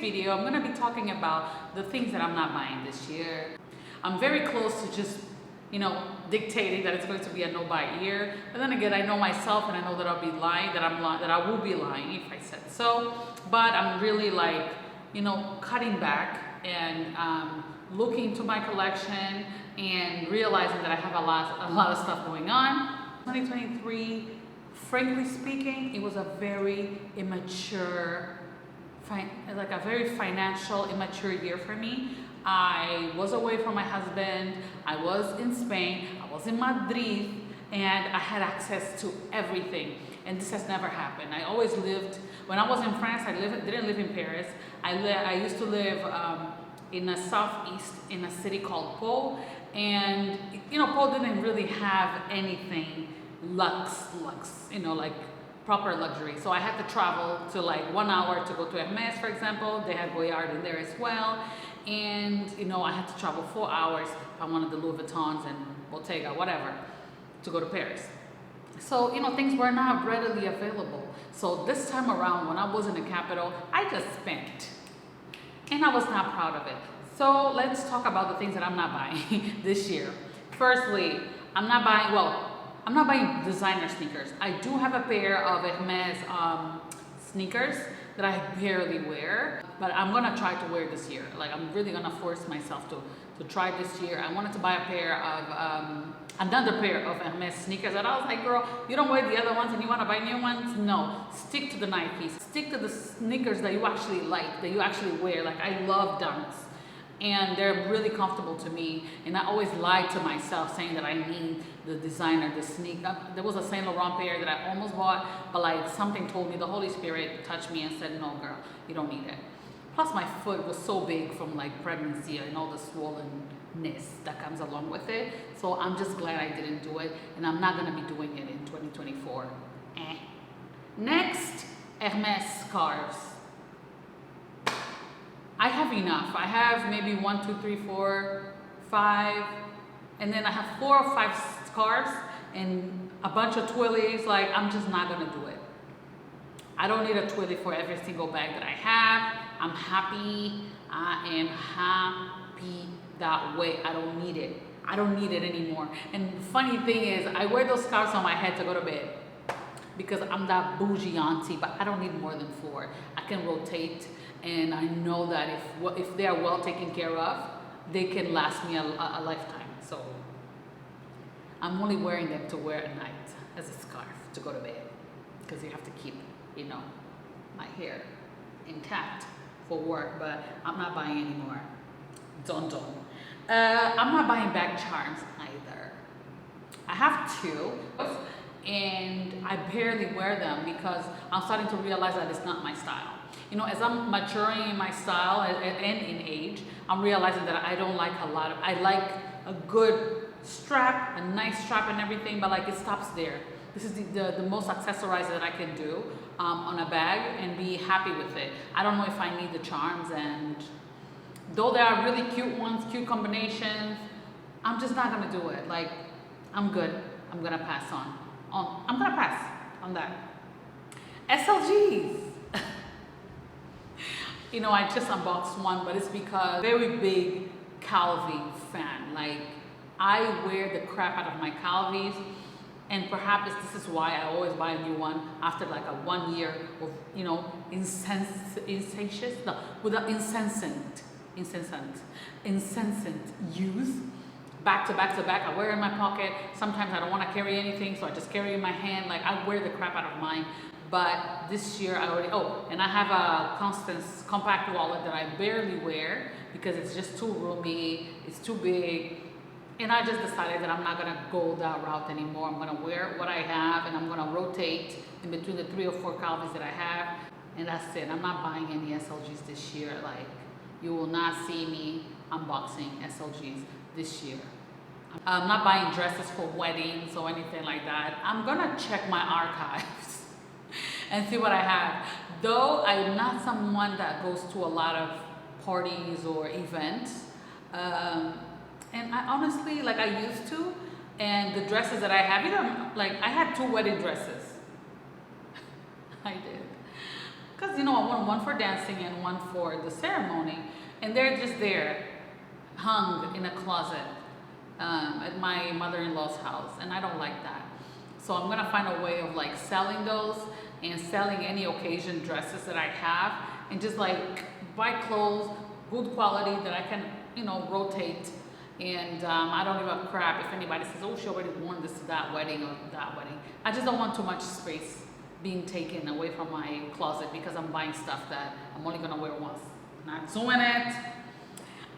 video, I'm gonna be talking about the things that I'm not buying this year. I'm very close to just, you know, dictating that it's going to be a no buy year. But then again, I know myself and I know that I'll be lying, that I will be lying if I said so. But I'm really like, you know, cutting back and looking to my collection and realizing that I have a lot of stuff going on. 2023, frankly speaking, it was a very immature, like a very financial immature year for me. I was away from my husband, I was in Spain, I was in Madrid, and I had access to everything. And this has never happened. I always lived, when I was in France, didn't live in Paris. I used to live in the southeast in a city called Pau, and you know, Pau didn't really have anything luxe, you know, like proper luxury. So I had to travel to like 1 hour to go to Hermes, for example. They had Goyard in there as well. And you know, I had to travel 4 hours if I wanted the Louis Vuittons and Bottega, whatever, to go to Paris. So, you know, things were not readily available. So this time around, when I was in the capital, I just spent. And I was not proud of it. So let's talk about the things that I'm not buying this year. Firstly, I'm not buying designer sneakers. I do have a pair of Hermes sneakers that I barely wear, but I'm gonna try to wear this year. Like, I'm really gonna force myself to try this year. I wanted to buy a pair of, another pair of Hermes sneakers, and I was like, girl, you don't wear the other ones and you wanna buy new ones? No, stick to the Nikes. Stick to the sneakers that you actually like, that you actually wear. Like, I love Dunks, and they're really comfortable to me, and I always lied to myself saying that I need the designer, the sneaker. There was a Saint Laurent pair that I almost bought, but like something told me, the Holy Spirit touched me and said, no girl, you don't need it. Plus my foot was so big from like pregnancy and all the swollenness that comes along with it. So I'm just glad I didn't do it, and I'm not gonna be doing it in 2024. Next, Hermes scarves. I have enough. I have maybe 1, 2, 3, 4, 5, and then I have 4 or 5 scarves and a bunch of twillies. Like, I'm just not gonna do it. I don't need a twilly for every single bag that I have. I'm happy. I am happy that way. I don't need it. I don't need it anymore. And the funny thing is, I wear those scarves on my head to go to bed because I'm that bougie auntie, but I don't need more than 4. I can rotate, and I know that if they are well taken care of, they can last me a lifetime. So I'm only wearing them to wear at night as a scarf to go to bed, because you have to keep, you know, my hair intact for work. But I'm not buying anymore. Don't. I'm not buying bag charms either. I have 2, and I barely wear them because I'm starting to realize that it's not my style. You know, as I'm maturing in my style and in age, I'm realizing that I don't like a lot of, I like a good strap, a nice strap and everything, but like it stops there. This is the most accessorized that I can do on a bag and be happy with it. I don't know if I need the charms, and though there are really cute ones, cute combinations, I'm just not gonna do it. Like, I'm good. I'm gonna pass on. I'm gonna pass on that. SLGs. You know, I just unboxed one, but it's because I'm a very big Calvi fan. Like, I wear the crap out of my Calvis, and perhaps this is why I always buy a new one after like a 1 year of, you know, incessant use. Back to back, I wear it in my pocket. Sometimes I don't want to carry anything, so I just carry it in my hand. Like, I wear the crap out of mine. But this year I already, and I have a Constance compact wallet that I barely wear because it's just too roomy, it's too big. And I just decided that I'm not gonna go that route anymore. I'm gonna wear what I have, and I'm gonna rotate in between the 3 or 4 Calvis that I have. And that's it. I'm not buying any SLGs this year. Like, you will not see me unboxing SLGs this year. I'm not buying dresses for weddings or anything like that. I'm gonna check my archives and see what I have. Though I'm not someone that goes to a lot of parties or events. And I honestly, like, I used to, and the dresses that I have, like, I had 2 wedding dresses. I did. because you know, I want one for dancing and one for the ceremony, and they're just there, hung in a closet at my mother-in-law's house, and I don't like that. So I'm gonna find a way of like selling those and selling any occasion dresses that I have, and just like buy clothes, good quality that I can, you know, rotate. And I don't give a crap if anybody says, oh, she already worn this to that wedding or that wedding. I just don't want too much space being taken away from my closet because I'm buying stuff that I'm only gonna wear once. Not doing it.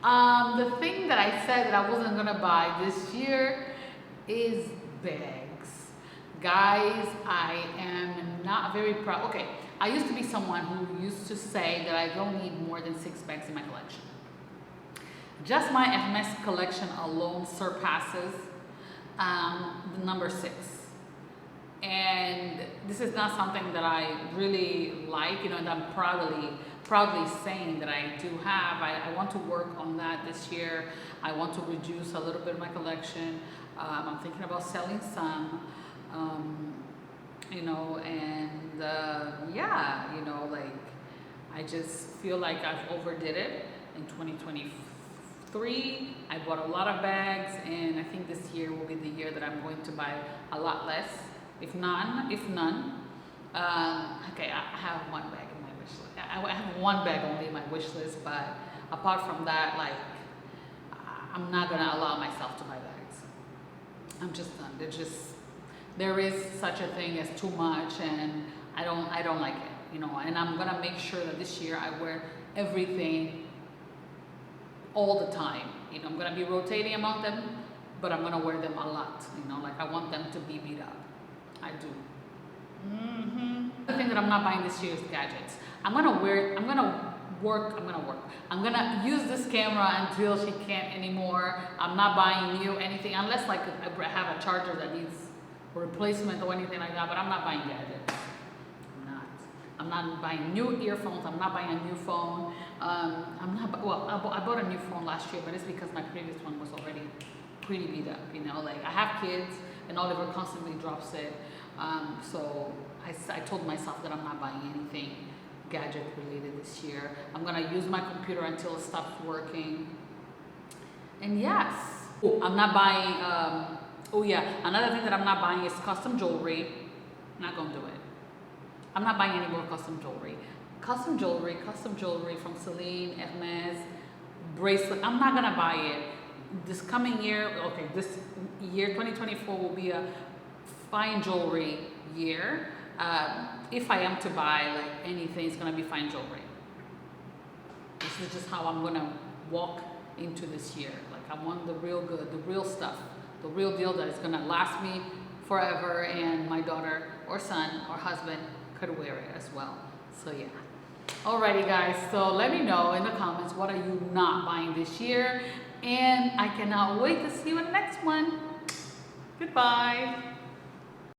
The thing that I said that I wasn't gonna buy this year is bags. Guys, I am not very proud. Okay, I used to be someone who used to say that I don't need more than 6 bags in my collection. Just my HERMES collection alone surpasses the number 6. And this is not something that I really like, you know, and I'm proudly saying that I do have. I want to work on that this year. I want to reduce a little bit of my collection. I'm thinking about selling some, you know, and yeah, you know, like, I just feel like I've overdid it in 2023. I bought a lot of bags, and I think this year will be the year that I'm going to buy a lot less, if none. Okay, I have one bag in my wish list. I have one bag only in my wish list, but apart from that, like, I'm not gonna allow myself to buy bags. I'm just done. There is such a thing as too much, and I don't like it, you know. And I'm gonna make sure that this year I wear everything all the time. You know, I'm gonna be rotating among them, but I'm gonna wear them a lot. You know, like I want them to be beat up. I do. The thing that I'm not buying this year is gadgets. I'm gonna work. I'm gonna use this camera until she can't anymore. I'm not buying new anything unless like I have a charger that needs a replacement or anything like that. But I'm not buying gadgets. I'm not buying new earphones. I'm not buying a new phone. I bought a new phone last year, but it's because my previous one was already pretty beat up. You know, like I have kids, and Oliver constantly drops it. So I told myself that I'm not buying anything gadget related this year. I'm gonna use my computer until it stops working. And yes, I'm not buying. Oh yeah, another thing that I'm not buying is custom jewelry. Not gonna do it. I'm not buying any more custom jewelry. Custom jewelry from Celine, HERMES, bracelet. I'm not gonna buy it. This coming year, okay, this year 2024 will be a fine jewelry year. If I am to buy like anything, it's gonna be fine jewelry. This is just how I'm gonna walk into this year. Like I want the real good, the real stuff, the real deal that is gonna last me forever, and my daughter or son or husband could wear it as well. So yeah. Alrighty guys, so let me know in the comments, what are you not buying this year? And I cannot wait to see you in the next one. Goodbye.